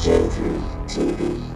J3 TV.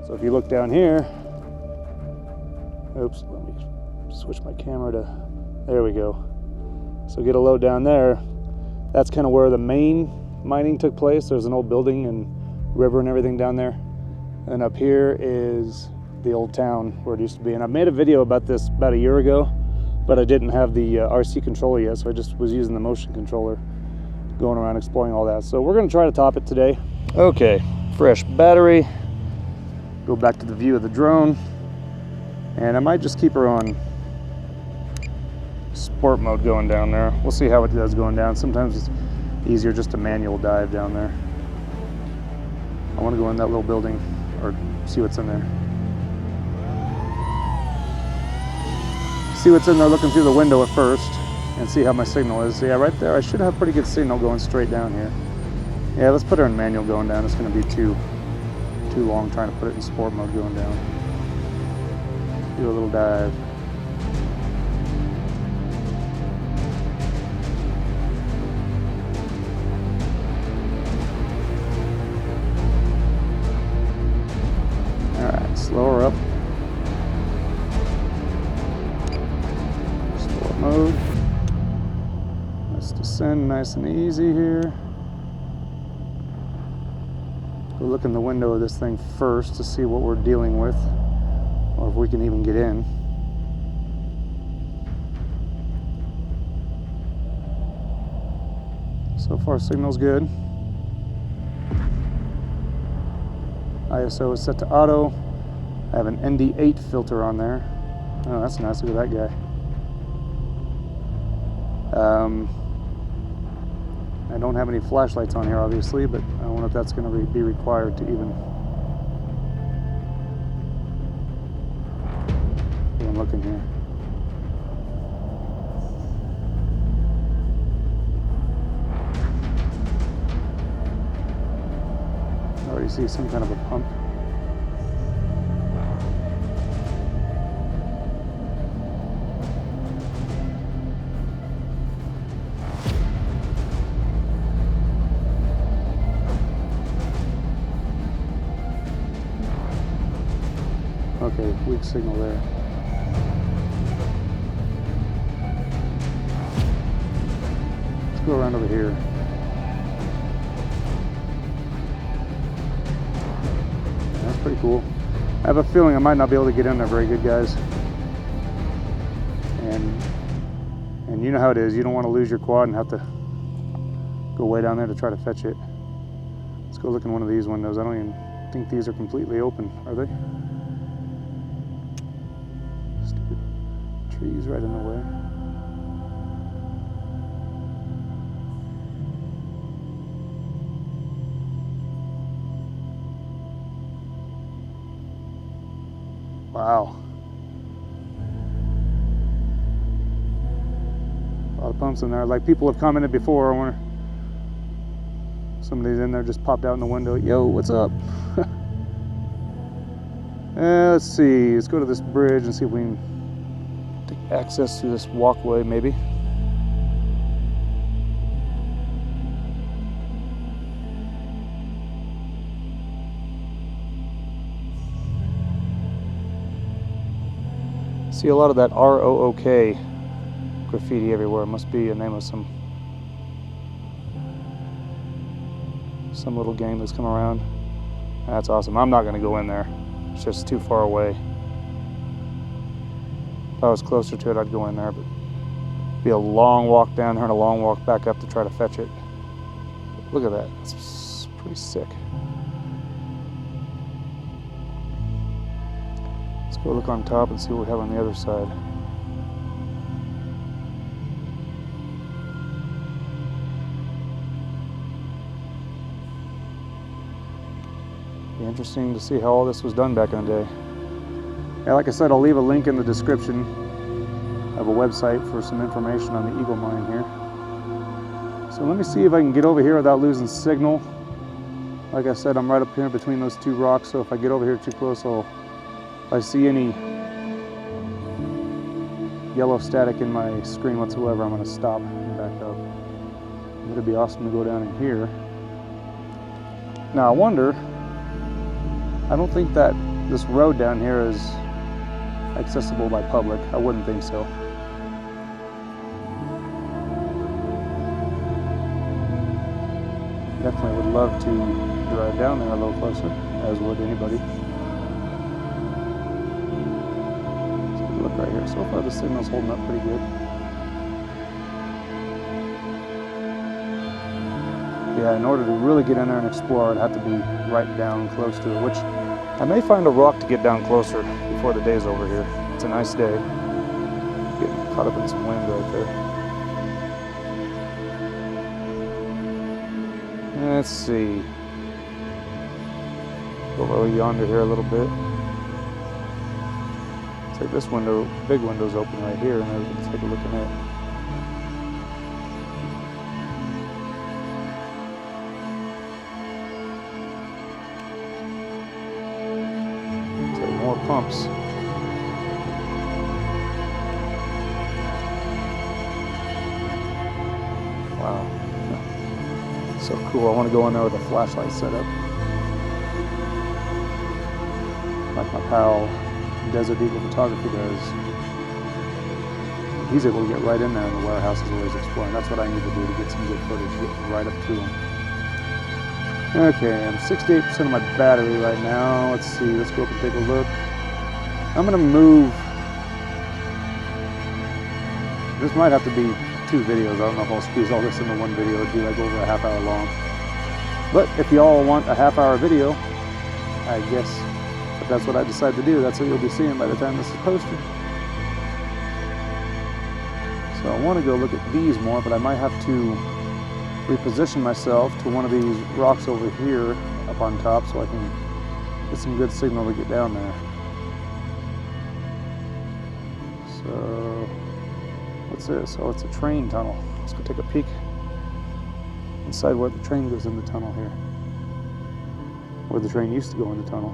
So if you look down here, oops, let me switch my camera to, there we go. So get a load down there. That's kind of where the main mining took place. There's an old building and river and everything down there. And up here is the old town where it used to be. And I made a video about this about a year ago, but I didn't have the RC controller yet, so I just was using the motion controller, going around exploring all that. So we're gonna try to top it today. Okay, fresh battery. Go back to the view of the drone, and I might just keep her on sport mode going down there. We'll see how it does going down. Sometimes it's easier just to manual dive down there. I want to go in that little building or see what's in there. See what's in there looking through the window at first and see how my signal is. Yeah, right there I should have pretty good signal going straight down here. Yeah, let's put her in manual going down. It's going to be too long trying to put it in sport mode going down. Do a little dive. Alright, slow her up. Sport mode. Let's descend nice and easy here. We'll look in the window of this thing first to see what we're dealing with, or if we can even get in. So far, signal's good. ISO is set to auto. I have an ND8 filter on there. Oh, that's nice. Look at that guy. I don't have any flashlights on here, obviously, but I wonder if that's going to be required to even look in here. I already see some kind of a pump. Okay, weak signal there. Let's go around over here. That's pretty cool. I have a feeling I might not be able to get in there very good, guys. And you know how it is. You don't want to lose your quad and have to go way down there to try to fetch it. Let's go look in one of these windows. I don't even think these are completely open, are they? Stupid trees right in the way. Wow. A lot of pumps in there. Like people have commented before, I wonder somebody's in there just popped out in the window. Yo, what's up? Let's see. Let's go to this bridge and see if we can take access to this walkway, maybe. See a lot of that ROOK graffiti everywhere. It must be a name of some little gang that's come around. That's awesome. I'm not going to go in there. It's just too far away. If I was closer to it, I'd go in there, but it'd be a long walk down there and a long walk back up to try to fetch it. Look at that. It's pretty sick. Let's go look on top and see what we have on the other side. Be interesting to see how all this was done back in the day. Yeah, like I said, I'll leave a link in the description of a website for some information on the Eagle Mine here. So let me see if I can get over here without losing signal. Like I said, I'm right up here between those two rocks, so if I get over here too close, if I see any yellow static in my screen whatsoever, I'm going to stop and back up. It'd be awesome to go down in here. Now I wonder, I don't think that this road down here is accessible by public. I wouldn't think so. Definitely would love to drive down there a little closer, as would anybody. Let's take a look right here. So far the signal's holding up pretty good. Yeah, in order to really get in there and explore, I'd have to be right down close to it, which I may find a rock to get down closer before the day's over here. It's a nice day. Getting caught up in some wind right there. Let's see. Go over yonder here a little bit. Looks like this window, big window's open right here, and we can take a look at it. More pumps. Wow. So cool. I want to go in there with a flashlight setup. Like my pal Desert Eagle Photography does. He's able to get right in there and the warehouse is always exploring. That's what I need to do to get some good footage, get right up to him. Okay, I'm 68% of my battery right now. Let's see, let's go up and take a look. I'm gonna move. This might have to be 2 videos. I don't know if I'll squeeze all this into one video. It'd be like over a half-hour long. But if you all want a half-hour video, I guess if that's what I decide to do, that's what you'll be seeing by the time this is posted. So I want to go look at these more, but I might have to reposition myself to one of these rocks over here up on top so I can get some good signal to get down there. So what's this? Oh, it's a train tunnel. Let's go take a peek inside where the train goes in the tunnel here, where the train used to go in the tunnel.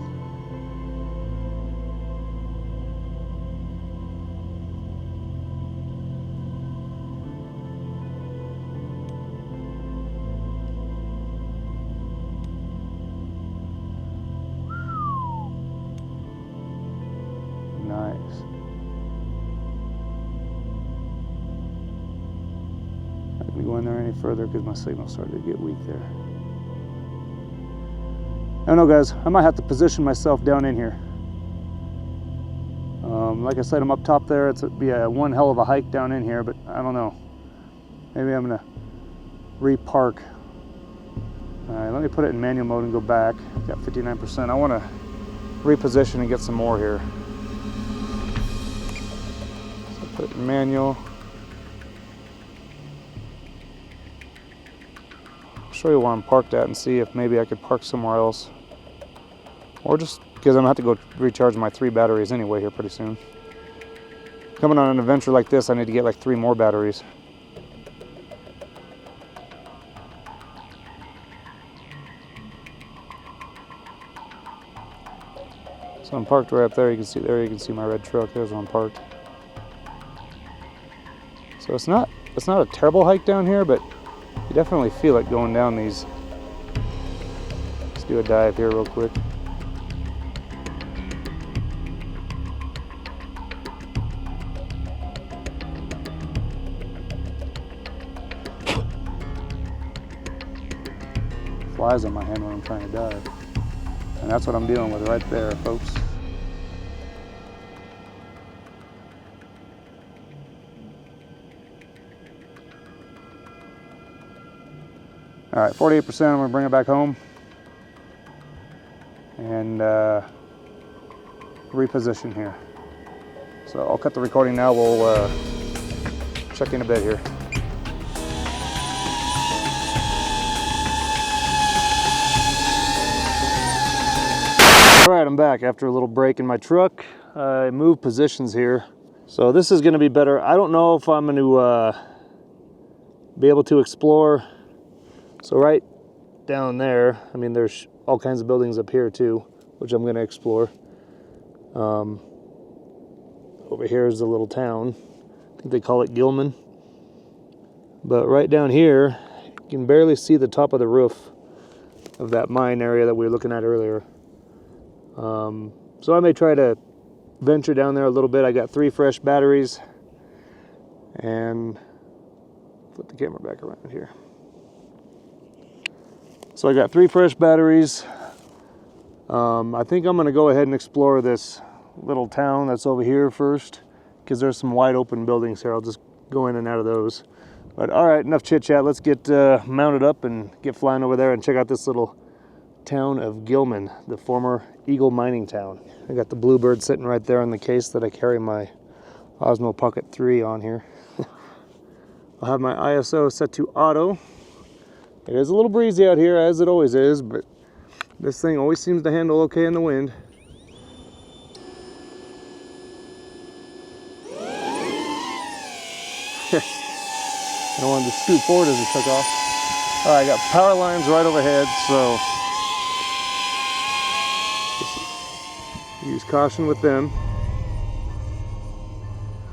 Nice. Not going to go in there any further because my signal started to get weak there. I don't know, guys. I might have to position myself down in here. Like I said, I'm up top there. It's be a one hell of a hike down in here, but I don't know. Maybe I'm going to re-park. All right, let me put it in manual mode and go back. Got 59%. I want to reposition and get some more here. Put it in manual. I'll show you where I'm parked at and see if maybe I could park somewhere else. Or just because I'm going to have to go recharge my 3 batteries anyway here pretty soon. Coming on an adventure like this, I need to get like 3 more batteries. So I'm parked right up there. You can see my red truck. There's where I'm parked. So it's not a terrible hike down here, but you definitely feel it going down these. Let's do a dive here real quick. flies on my hand when I'm trying to dive. And that's what I'm dealing with right there, folks. All right, 48%, I'm gonna bring it back home and reposition here. So I'll cut the recording now, we'll check in a bit here. All right, I'm back after a little break in my truck. I moved positions here. So this is gonna be better. I don't know if I'm gonna be able to explore. So right down there, I mean, there's all kinds of buildings up here too, which I'm gonna explore. Over here is the little town. I think they call it Gilman. But right down here, you can barely see the top of the roof of that mine area that we were looking at earlier. So I may try to venture down there a little bit. I got 3 fresh batteries, and flip the camera back around here. So I got 3 fresh batteries. I think I'm gonna go ahead and explore this little town that's over here first, because there's some wide open buildings here. I'll just go in and out of those. But all right, enough chit chat. Let's get mounted up and get flying over there and check out this little town of Gilman, the former Eagle mining town. I got the Bluebird sitting right there in the case that I carry my Osmo Pocket 3 on here. I'll have my ISO set to auto. It is a little breezy out here, as it always is, but this thing always seems to handle okay in the wind. I wanted to scoot forward as it took off. All right, I got power lines right overhead, so just use caution with them.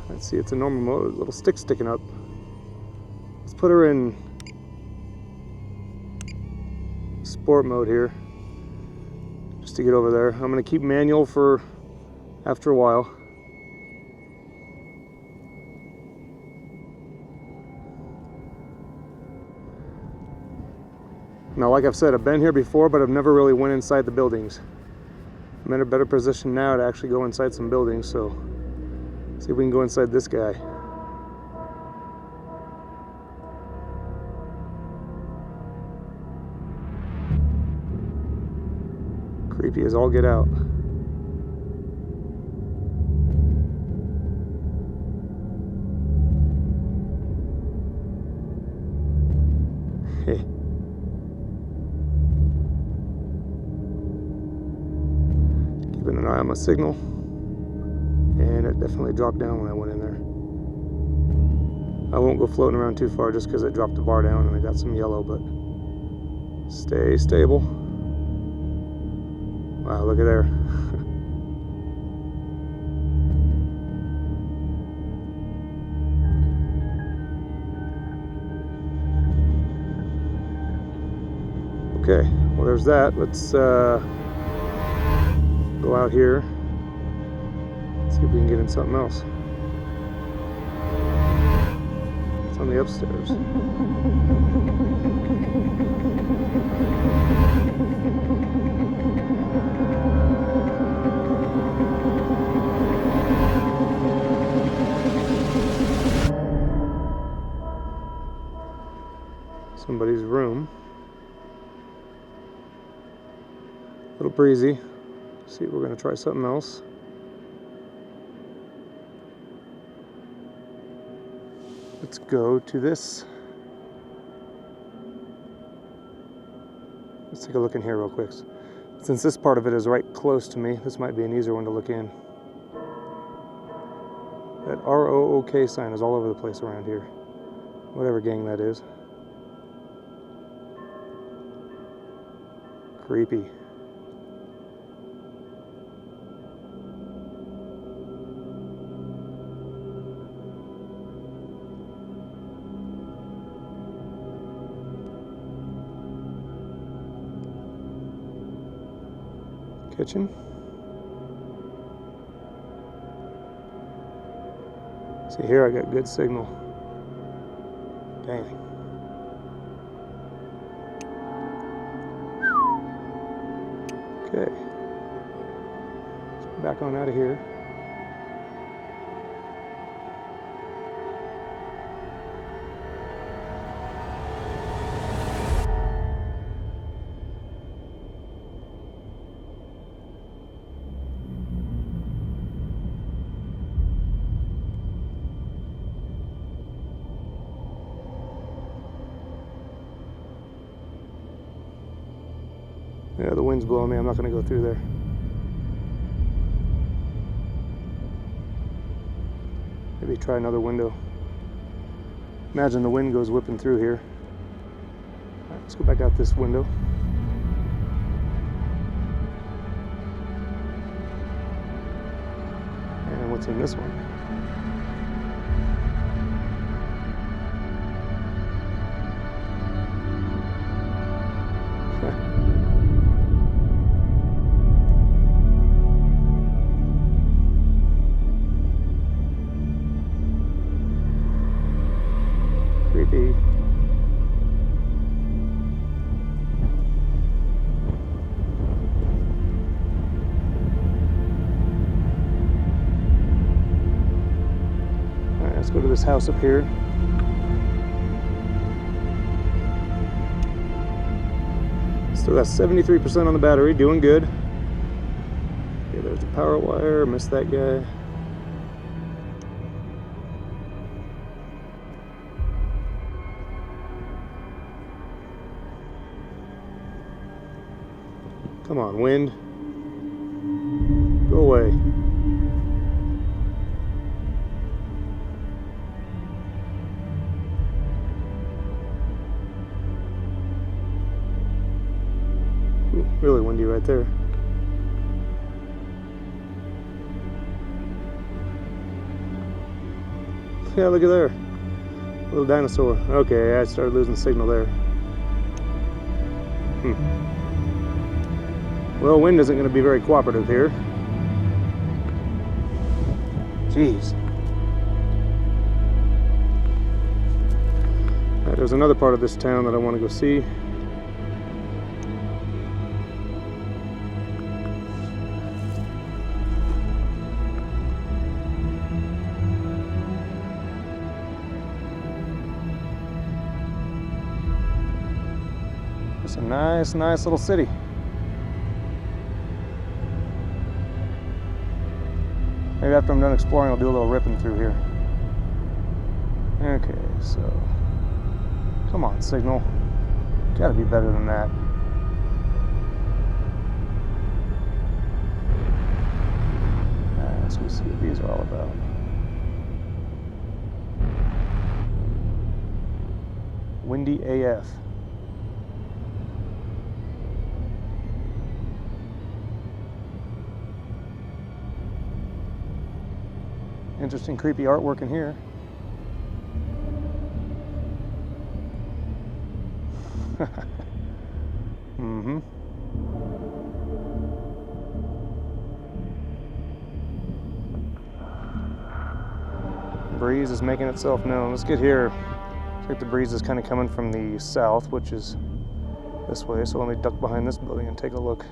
Let's see, it's a normal mode, a little stick sticking up. Let's put her in sport mode here, just to get over there. I'm gonna keep manual for after a while. Now, like I've said, I've been here before, but I've never really went inside the buildings. I'm in a better position now to actually go inside some buildings, so see if we can go inside this guy. Creepy as all get out. Hey. Keeping an eye on my signal, and it definitely dropped down when I went in there. I won't go floating around too far just because I dropped the bar down and I got some yellow, but stay stable. Wow, look at there. Okay, well there's that. Let's go out here, see if we can get in something else. It's on the upstairs. Somebody's room. A little breezy. See, we're going to try something else. Let's go to this. Let's take a look in here real quick. Since this part of it is right close to me, this might be an easier one to look in. That ROOK sign is all over the place around here. Whatever gang that is. Creepy. Kitchen. See here, I got good signal. Dang. Okay. Back on out of here. Yeah, the wind's blowing me. I'm not going to go through there. Maybe try another window. Imagine the wind goes whipping through here. All right, let's go back out this window. And what's in this one? Creepy. Alright, let's go to this house up here. Still got 73% on the battery, doing good. Okay, there's the power wire, missed that guy. Come on, wind. Go away. Ooh, really windy right there. Yeah, look at there. Little dinosaur. Okay, I started losing signal there. Well, wind isn't going to be very cooperative here. Jeez. Right, there's another part of this town that I want to go see. It's a nice little city. Maybe after I'm done exploring, I'll do a little ripping through here. Okay, so come on, signal. Gotta be better than that. Let's go see what these are all about. Windy AF. Interesting, creepy artwork in here. Mm-hmm. Breeze is making itself known. Let's get here. Looks like the breeze is kind of coming from the south, which is this way. So let me duck behind this building and take a look.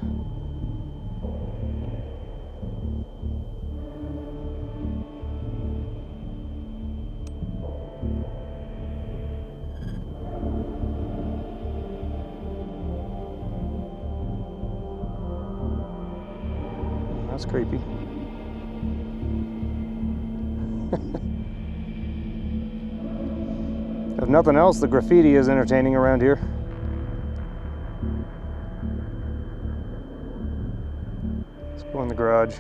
That's creepy. If nothing else, the graffiti is entertaining around here. Let's go in the garage.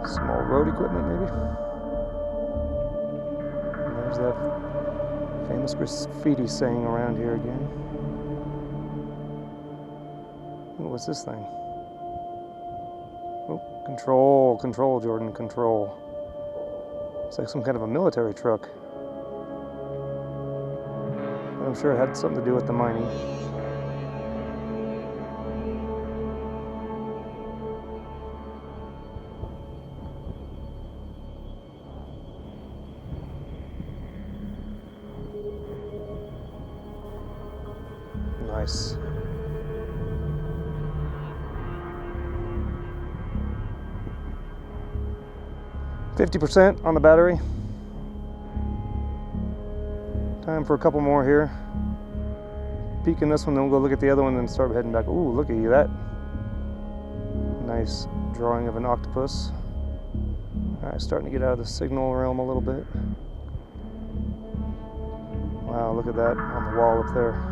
Small road equipment, maybe. And there's that famous graffiti saying around here again. Ooh, what's this thing? Oh, control, Jordan, control. It's like some kind of a military truck. I'm sure it had something to do with the mining. Nice. %50 on the battery. Time for a couple more here. Peek in this one, then we'll go look at the other one, then start heading back. Ooh, look at you, that. Nice drawing of an octopus. All right, starting to get out of the signal realm a little bit. Wow, look at that on the wall up there.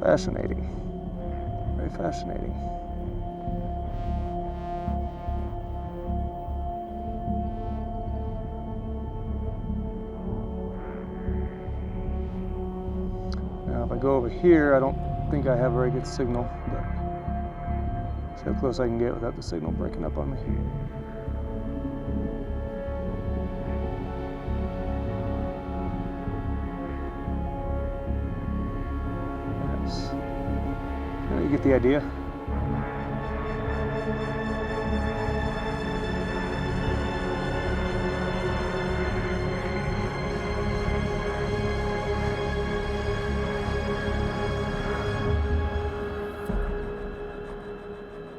Fascinating. Very fascinating. Now, if I go over here, I don't think I have very good signal, but see how close I can get without the signal breaking up on me. You get the idea.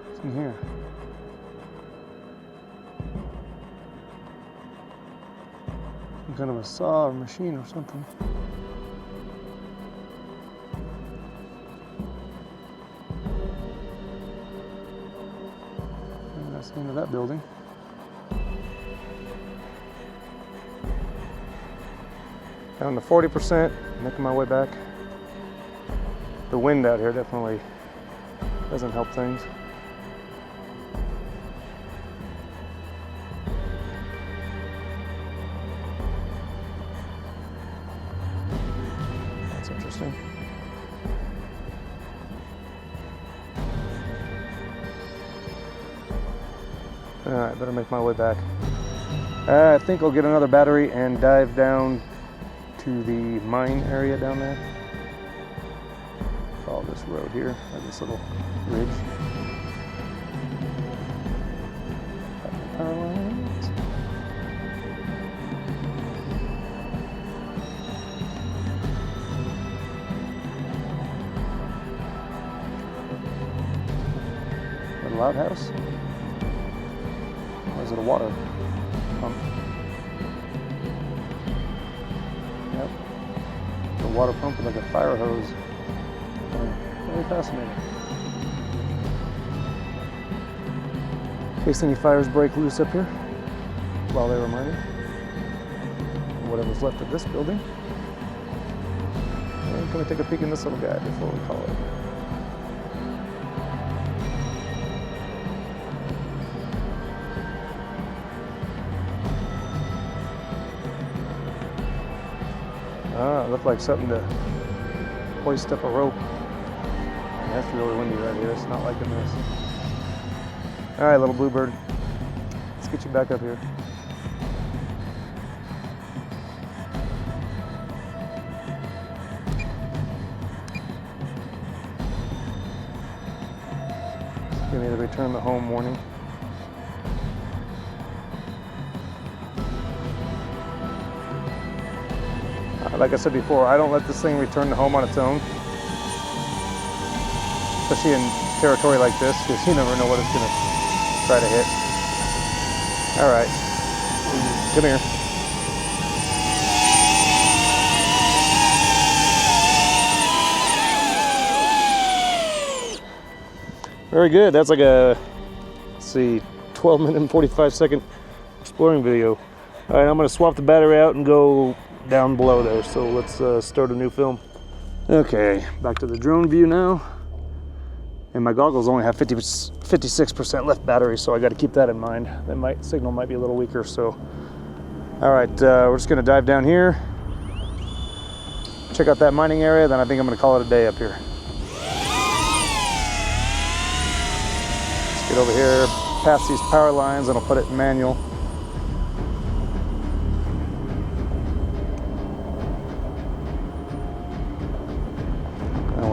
What's in here? Some kind of a saw or machine or something. That's the end of that building. Down to 40%, making my way back. The wind out here definitely doesn't help things. That's interesting. All right, better make my way back. I think I'll get another battery and dive down to the mine area down there. Follow this road here, or this little ridge. Power lines. Little outhouse. Or is it a water pump? Yep. The water pump with like a fire hose. Very fascinating. In case any fires break loose up here while they were mining. Whatever's left of this building. And can we take a peek in this little guy before we call it? Ah, it looked like something to hoist up a rope. And that's really windy right here. It's not liking this. All right, little bluebird. Let's get you back up here. Give me the return to home warning. Like I said before, I don't let this thing return to home on its own. Especially in territory like this, because you never know what it's going to try to hit. All right, come here. Very good. That's like a, let's see, 12-minute and 45-second exploring video. All right, I'm going to swap the battery out and go down below there, so let's start a new film. Okay, back to the drone view now. And my goggles only have 56% left battery, so I got to keep that in mind. That signal might be a little weaker, so. All right, we're just gonna dive down here, check out that mining area, then I think I'm gonna call it a day up here. Let's get over here, past these power lines, and I'll put it in manual.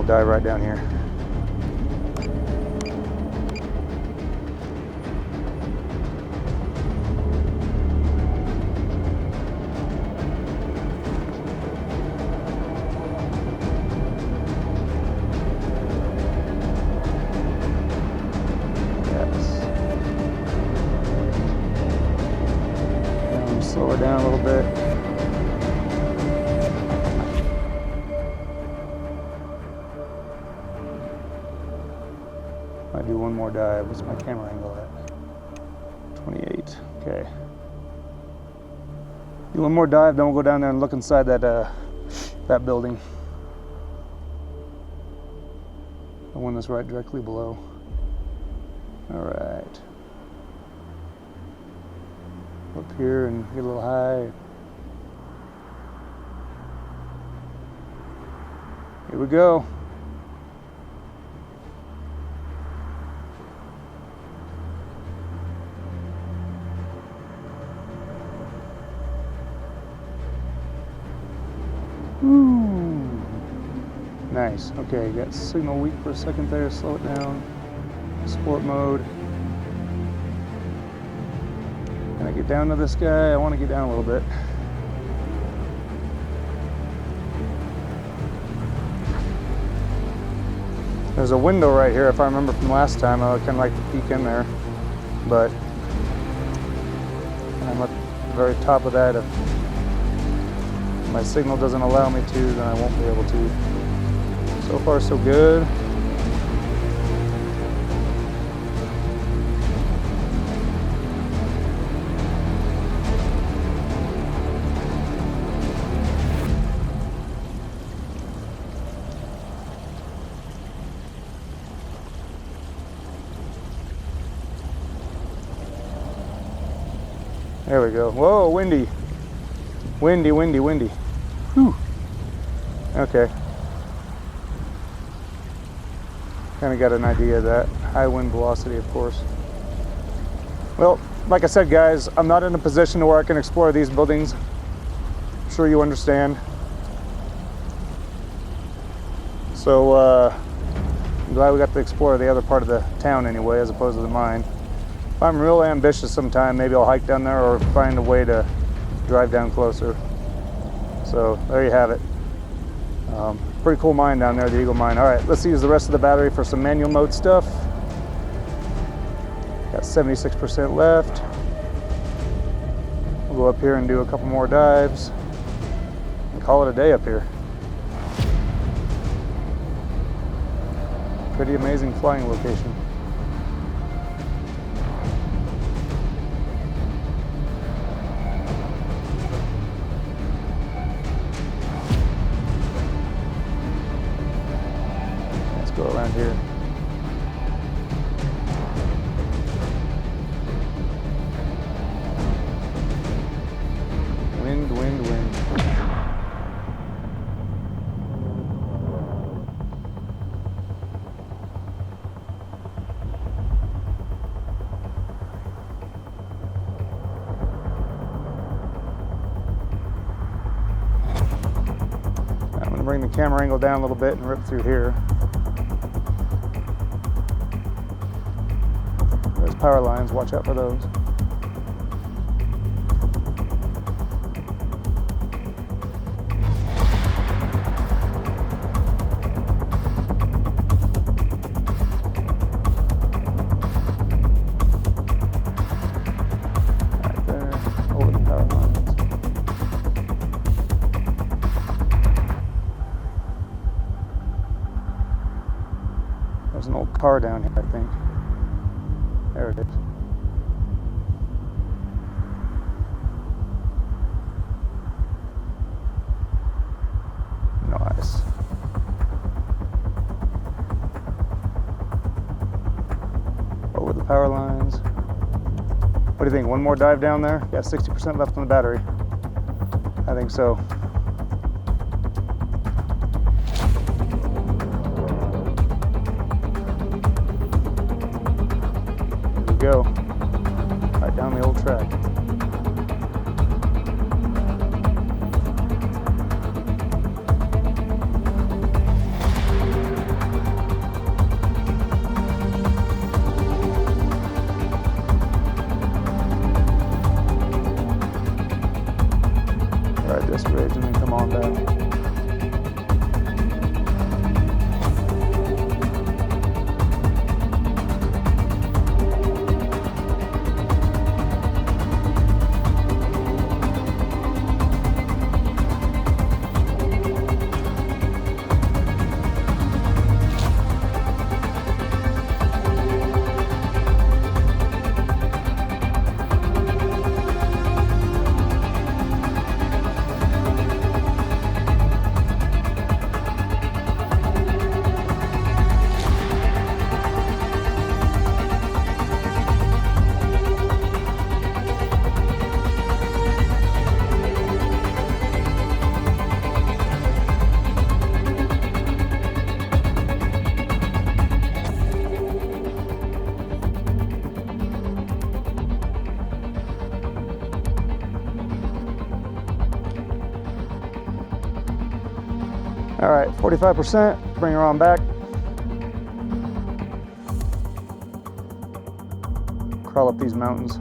Dive right down here. Slow her down a little bit. Might do one more dive. What's my camera angle at? 28. Okay. Do one more dive, then we'll go down there and look inside that building. The one that's right directly below. All right. Up here and get a little high. Here we go. Ooh. Nice. Okay, got signal weak for a second there. Slow it down. Sport mode. Can I get down to this guy? I want to get down a little bit. There's a window right here, if I remember from last time. I kind of like to peek in there, but I'm at the very top of that. If my signal doesn't allow me to, then I won't be able to. So far, so good. There we go. Whoa, windy. Windy, windy, windy. Whew. Okay. Kind of got an idea of that. High wind velocity, of course. Well, like I said, guys, I'm not in a position where I can explore these buildings. I'm sure you understand. So, I'm glad we got to explore the other part of the town anyway, as opposed to the mine. If I'm real ambitious sometime, maybe I'll hike down there or find a way to drive down closer. So there you have it. Pretty cool mine down there, the Eagle Mine. All right, let's use the rest of the battery for some manual mode stuff. Got 76% left. We'll go up here and do a couple more dives and call it a day up here. Pretty amazing flying location. Go around here. Wind, wind, wind. I'm going to bring the camera angle down a little bit and rip through here. Power lines, watch out for those. Right there, over the power lines. There's an old car down here, I think. There it is. Nice. Over the power lines. What do you think? One more dive down there? Got 60% left on the battery. I think so. Go right down the old track. Ride this ridge and then come on back. All right, 45%, bring her on back. Crawl up these mountains.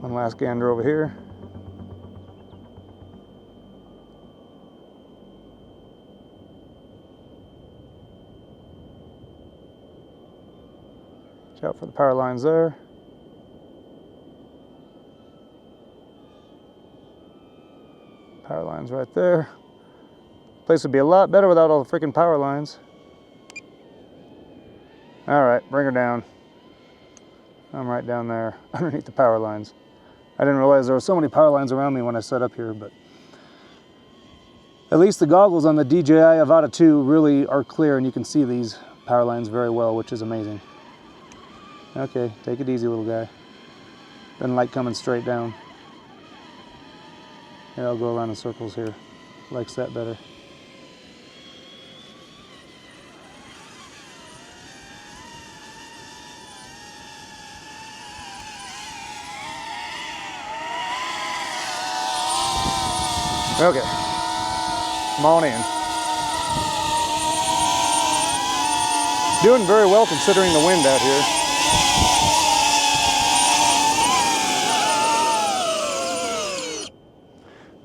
One last gander over here. Watch out for the power lines there. Power lines right there. Place would be a lot better without all the freaking power lines. All right, bring her down. I'm right down there underneath the power lines. I didn't realize there were so many power lines around me when I set up here, but at least the goggles on the DJI AVATA 2 really are clear and you can see these power lines very well, which is amazing. Okay, take it easy, little guy. Doesn't like coming straight down. Here, I'll go around in circles here. Likes that better. Okay, come on in. It's doing very well considering the wind out here.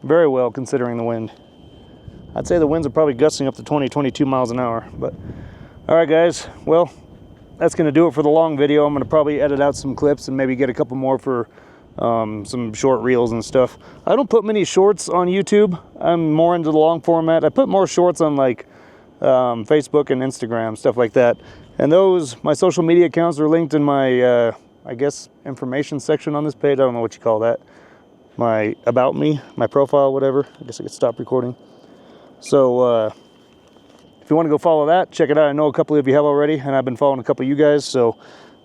Very well considering the wind. I'd say the winds are probably gusting up to 20-22 miles an hour. But all right, guys, well, that's gonna do it for the long video. I'm gonna probably edit out some clips and maybe get a couple more for some short reels and stuff. I don't put many shorts on YouTube. I'm more into the long format. I put more shorts on like Facebook and Instagram, stuff like that. And those, my social media accounts are linked in my, I guess, information section on this page. I don't know what you call that. My about me, my profile, whatever. I guess I could stop recording. So if you want to go follow that, check it out. I know a couple of you have already, and I've been following a couple of you guys. So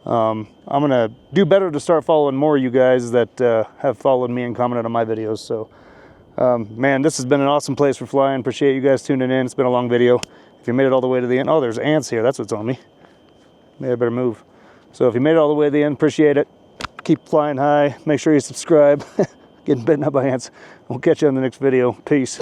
I'm gonna do better to start following more of you guys that have followed me and commented on my videos. So man, this has been an awesome place for flying. Appreciate you guys tuning in. It's been a long video. If you made it all the way to the end, oh, there's ants here. That's what's on me. Maybe I better move. So if you made it all the way to the end, appreciate it. Keep flying high. Make sure you subscribe. Getting bitten up by ants. We'll catch you on the next video. Peace.